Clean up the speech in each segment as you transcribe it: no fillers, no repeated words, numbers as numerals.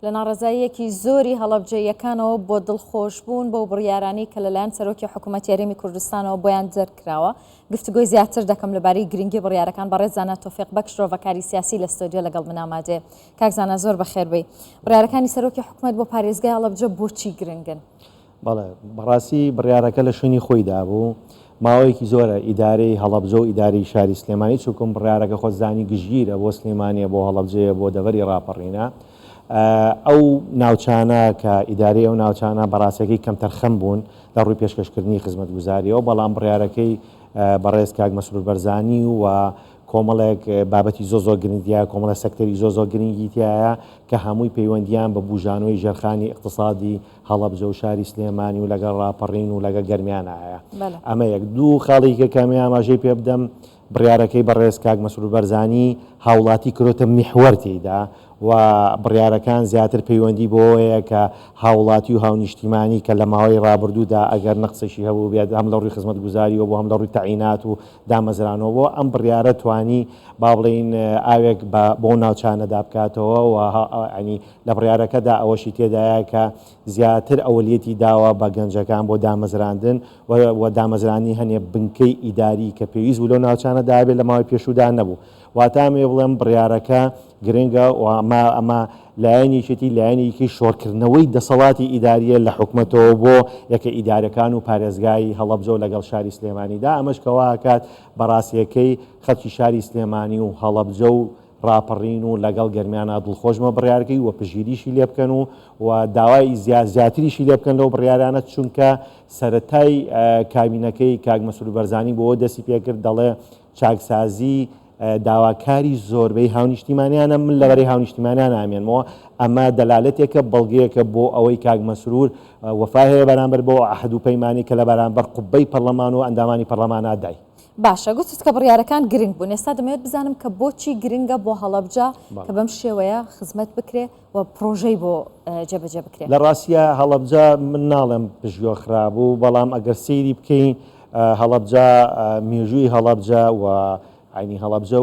لە ناڕێزاییەکی زۆری هەڵەبجەیەکانەوە بۆ دڵخۆشبوون بۆ بڕیارانی کە لەلایەن سەرۆکی حکوومەت یاریمی کوردستانەوە بۆیان جەرکراوە. گفتگۆی زیاتر دەکەم لەبارەی گرنگی بڕیارەکان بە ڕێزانە تۆفیق بەکش ڕۆڤەکاری سیاسی لە ستۆدیۆ لەگەڵ من ئامادەیە. کاک زانە زۆر بەخێر بێی. بڕیارەکانی سەرۆکی حکوومەت بۆ پارێزگای هەڵەبجە بۆچی گرنگن؟ بەڵێ بەڕاستی بڕیارەکە لە شوێنی خۆیدا بوو. ماوەیەکی زۆرە ئیدارەی هەڵەبجە و ئیدارەی شاری سلێمانی چووکم بڕیارەکە خۆزانی گژگیرە بۆ سلێمانیە بۆ هەڵەبجەیە بۆ دەڤەری ڕاپەڕینە. ئەو ناوچانە کە ئیدارەی ئەو ناوچانە بەڕاستەکەی کەم تەرخەم بوون لە ڕووی پێشکەشکردنی خزمەتگوزاریەوە، بەڵام بڕیارەکەی بەڕێز کاک مەسرور بەرزانی و کۆمەڵێک بابەتی زۆ گرنگیە، کۆمەڵە سەکتەری زۆ گرنگی تایە کە هەمووی پەیوەندیان بە بوژانەوەی ژێرخانی اقتصادی هەڵەبجە و شاری سلێمانی و لەگەڵ ڕاپەڕین و لەگە گەرمیانایە. ئەمە یەک دوو خاڵێکە کەمی ئاماژەی پێ بدەم، بڕیارەکەی بەڕێز کاک مەسرور بەرزانی هاوڵاتی کردوتە میحوەر تێیدا و بڕیارەکان زیاتر پەیوەندی بۆیە کە هاوڵاتی و هاونیشتیمانی کە لە ماوەی ڕابردوودا ئەگەر نەقسەشی هەبوو بێت هەم لە ڕووی خزمەتگوزاریەوە بۆ هەم لە ڕووی تەعینات و دامەزرانەوە بۆ ئەم بڕیارە توانی با بڵێن ئاوێک بۆ ناوچانەدا بکاتەوە و ینی لە بڕیارەکەدا ئەوەشی تێدایە کە زیاتر ئەولیەتی داوە بە گەنجەکان بۆ دامەزراندن و دامەزرانی هەنێ بنکەی ئیداری کە پێویست بوو لەو ناوچانەدا بێت لە ماوەی پێشوودا نەبوو. واتامێ بڵێم بڕیارەکە گرنگە و ئەمە لایەنێکی لایەنێکی شۆڕکردنەوەی دەسەڵاتی ئیداریە لە حکوومەتەوە بۆ یەکە ئیدارەکان و پارێزگای هەڵەبجە و لەگەڵ شاری سلێمانیدا. ئەمەش کەواکات بەڕاستیەکەی خەڵکی شاری سلێمانی و هەڵەبجە و ڕاپەڕین و لەگەڵ گەرمیانە دڵخۆشمە بڕیارەکەی و پژگیریشی لێ بکەن و داوای زیاتریشی لێ بکەن لەو بڕیارانە، چونکە سەرەتای کابینەکەی کاک مەسرور بەرزانی بۆ دەستی پێکرد دەڵێ چاکسازی داواکاری زۆربەی هاونیشتیمانیانە من لەبەری هاونیشتیمانیان ئامێنمەوە. ئەمە دەلالەتێکە بەڵگەیەکە بۆ ئەوەی کاک مەسرور وەفا هەیە بەرامبەر بۆ عەهد و پەیمانی کە لە بەرامبەر قوبەی پەرلەمان و ئەندامانی پەرلەمانە دای. باشە، گوتت کە بڕیارەکان گرنگ بوون. ئێستا دەمەوێت بزانم کە بۆچی گرنگە بۆ هەڵەبجە کە بەم شێوەیە خزمەت بکرێ و پرۆژەی بۆ جێبەجێ بکرێت. لە ڕاستیە هەڵەبجە من ناڵێم پژگۆ خرابوو، بەڵام ئەگەر سەیری بکەین هەڵەبجە مێژووی هەڵەبجە و عینی هەڵەبجە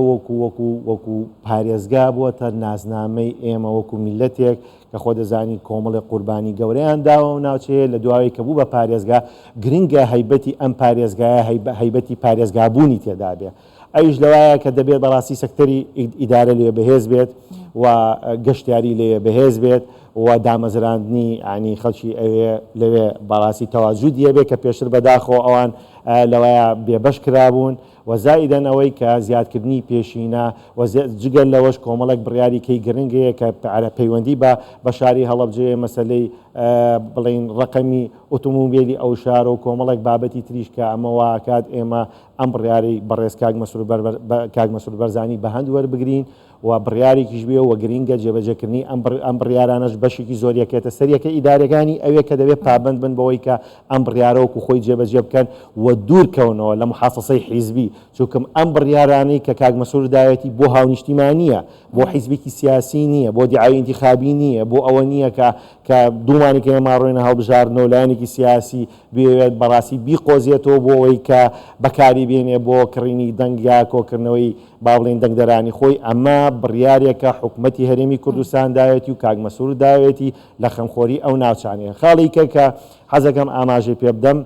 وەکو پارێزگا بووەتە نازنامەی ئێمە وەکو میلەتێک کە خۆ دەزانی کۆمەڵی قوربانی گەورەیان داوە و ناوچەیە لە دوای کە بوو بە پارێزگا گرنگە هەیبەتی ئەم پارێزگایە هەیبەتی پارێزگابوونی تێدا بێ. ئەویش لەوایە کە دەبێت بەڕاستی سەکتەری ئیدارە لێ بەهێز بێت و گەشتیاری لێ بەهێز بێت و دامەزراندنی عنی خەڵکی ئەوێ لەوێ بەڕاستی تەواجودیە بێت کە پێشتر بەداخۆ ئەوان لەوەیە بێبەش کرابوون و زائیدەن ئەوەی کە زیادکردنی پێشینە و جگەل لەوەش کۆمەڵێک بڕیاریکەی گرنگەیە کە پەیوەندی بە شاری هەڵەبجەیە مەسەلەی بڵین ڕقەمی ئۆتۆمۆبیلی ئەو شار و کۆمەڵێک بابەتی تریش کە ئەمە واکات ئێمە ئەم بڕیاری بەڕێز کاک مەسرور بەرزانی بە هەند وەربگرین و بڕیارێکیش بێ و گرینگە جێبەجێکردنی ئەم بڕیارانەش بەشێکی زۆریەکێتە سەریەکە ئیدارەکانی ئەوێ کە دەبێت پابند بن بەوەی کە ئەم بڕیارەوەکو خۆی جێبەجێ بکەن و دوورکەونەوە لە محاسەسەی حیزبی، چونکەم ئەم بڕیارانەی کە کاک مەسرور داوێتی بۆ هاونیشتیمانیە، بۆ حیزبێکی سیاسی نییە، بۆ دیعای انتخابی نییە، بۆ ئەوە نییە کە دوومانێکی ئێمە ڕۆینە هەڵبژاردنەوە لایەنێکی سیاسی بێت بەڕاستی بیقۆزیێتەوە بۆ ئەوەی کە بەکاری بێنێ بۆ کڕینی دەنگ یا کۆکردنەوەی با بڵێن دەنگدەرانی خۆی. ئەمە بڕیارێکە حکوومەتی هەرێمی کوردستان داوێتی و کاک مەسرور داوێتی لە خەمخۆری ئەو ناوچانەیە. خاڵێکە کە حەزەکەم ئاماژەی پێ بدەم،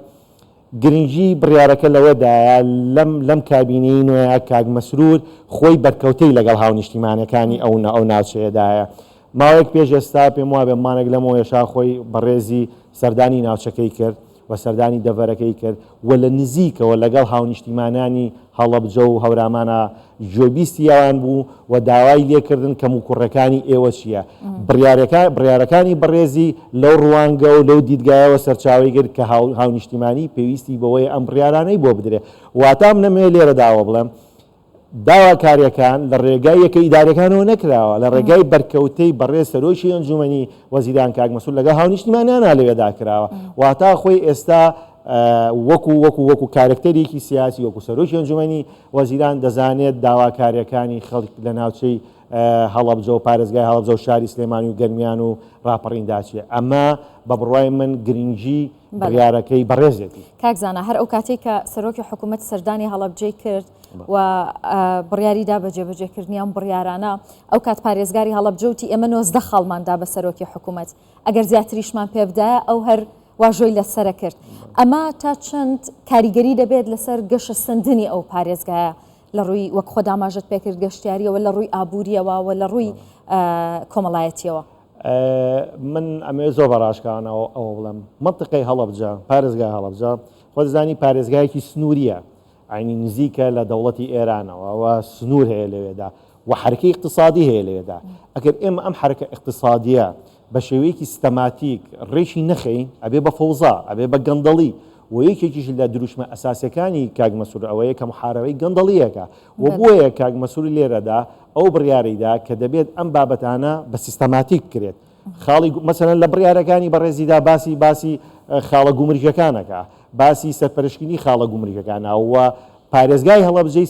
گرنگی بڕیارەکە لەوەدایە لەم کابینەی نوێیە کاک مەسرور خۆی بەرکەوتەی لەگەڵ هاونیشتیمانەکانی ئەو ناوچەیەدایە. ماوەیەک پێش ئێستا پێم وابێ مانێک لەمەوە ێشا خۆی بەڕێزی سەردانی ناوچەکەی کرد و سەردانی دەڤەرەکەی کرد و لە نزیکەوە لەگەڵ هاونیشتیمانانی هەڵەبجە و هەورامانە جۆبیستی ئەوان بوو و داوای لێکردن کە موکوڕەکانی ئێوە چییە. بڕیارەکانی بەڕێزی لەو ڕوانگە و لەو دیدگایەوە سەرچاوی کرد کە هاونیشتیمانی پێویستی بەوەی ئەم بڕیارانەی بۆ بدرێ. واتام نەمێ لێرە داوە بڵێم داواکاریەکان لە ڕێگای یەکە ئیدارەکانەوە نەکراوە، لە ڕێگای بەرکەوتەی بەڕێز سەرۆکی ئەنجومەنی وەزیران کاک مەسرور لەگەڵ هاونیشتیمانیان لەوێدا کراوە. واتا خۆی ئێستا وەکو کارکتەرێکی سیاسی وەکو سەرۆکی ئەنجومەنی وەزیران دەزانێت داواکاریەکانی خەڵک لە ناوچەی هەڵەبجە و پارێزگای هەڵەبجە و شاری سلێمانی و گەرمیان و ڕاپەڕیندا چێ ئەمە بە بڕوای من گرنگی بڕیارەکەی بەڕێزێتی. کاکزانە هەر ئەو کاتێک کە سەرۆکی حکوومەت سەردانی هەڵەبجەی کرد و بڕیاریدا بە جێبەجێکردنی ئەم بڕیارانە ئەو کات پارێزگاری هەڵەبجەوتی ئێمە 19 خاڵماندا بە سەرۆکی حکوومەت ئەگەر زیاتریشمان پێ بدایە ئەو هەر واژۆی لەسرە کرد. ئەمە تا چەند کاریگەری دەبێت لەسەر گەشە سندنی ئەو پارێزگایە لە ڕووی وەک خۆ داماژت پێکرد گەشتیاریەوە لە ڕووی ئابووریەوە و لە ڕووی کۆمەڵایەتیەوە. من ئەمێ زۆر بەڕاشکانەوە ئەوە بڵم منطقەی هەڵەبجە پارێزگای هەڵەبجە خۆزانی پارێزگایەکی سنووریە عینی نزیکە لە دەوڵەتی ئێرانەوە و سنوور هەیە لەوێدا و حرکەی اقتصادی هەیە لەوێدا ئەگەر ئێمە ئەم حرکە اقتصادیە بە شێوەیەکی سیستەماتیک ڕێشی نەخەین ئەبێ بە فەوزا ئەبێ بە گەندەڵی و یەکێکیش لە دروشمە ئەساسیەکانی کاک مەسوور ئەوەیە کە محارەبەی گەندەڵیەکە و بۆیە کاک مەسووری لێرەدا ئەو بڕیارەیدا کە دەبێت ئەم بابەتانە بە سیستەماتیک کرێت خاڵی مەسەلەن لە بڕیارەکانی بەڕێزیدا باسی خاڵە گومریکەکانەکە باسی سەرپەرشتنی خاڵە گومریکەکانە و پارێزگای هەڵەبجەی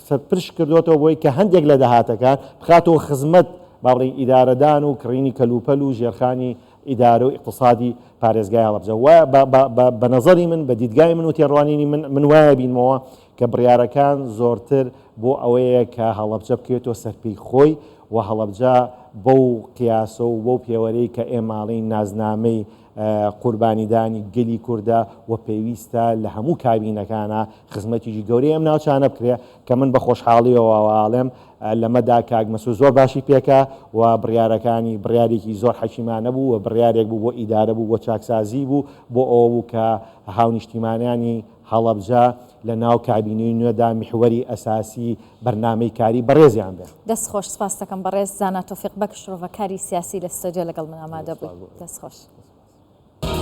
سەرپرش کردوێتەوە بۆی کە هەندێک لە داهاتەکان بخاتەوە خزمەت باڵین ئیدارەدان و کڕینی کەلوپەل و ژێرخانی ئیدارە و اقتصادی پارێزگای هەڵەبجە و بە نەزەری من بە دیدگای من و تێڕوانینی من وایە بینمەوە کە بڕیارەکان زۆرتر بۆ ئەوەیە کە هەڵەبجە بکرێتەوە سەرپێی خۆی و هەڵەبجە بەو قیاسە و بەو پێوەرەی کە ئێماڵی نازنامەی قوربانیدانی گەلی کووردە و پێویستە لە هەموو کابینەکانە خزمەتیژی گەورەی ئەم ناوچانە بکرێ کە من بە خۆشحاڵیەوەواڵێم لەمەدا کاک مەسوود زۆر باشی پێکە و بڕیارێکی زۆر حەکیمانە بوو و بڕیارێک بوو بۆ ئیدارە بوو بۆ چاکسازی بوو بۆ ئەوە بوو کە هاونیشتیمانیانی هەڵەبجە لە ناو کابینەی نوێدا میحوەری ئەساسی بەرنامەی کاری بەڕێزیان بێت. دەست خۆش سپاس دەکەم بەڕێز زانا تۆفیق بەکشڕۆڤە کاری سیاسی لە ستۆدیۆ لەگەڵ من ئامادە بوو. دەست خۆش.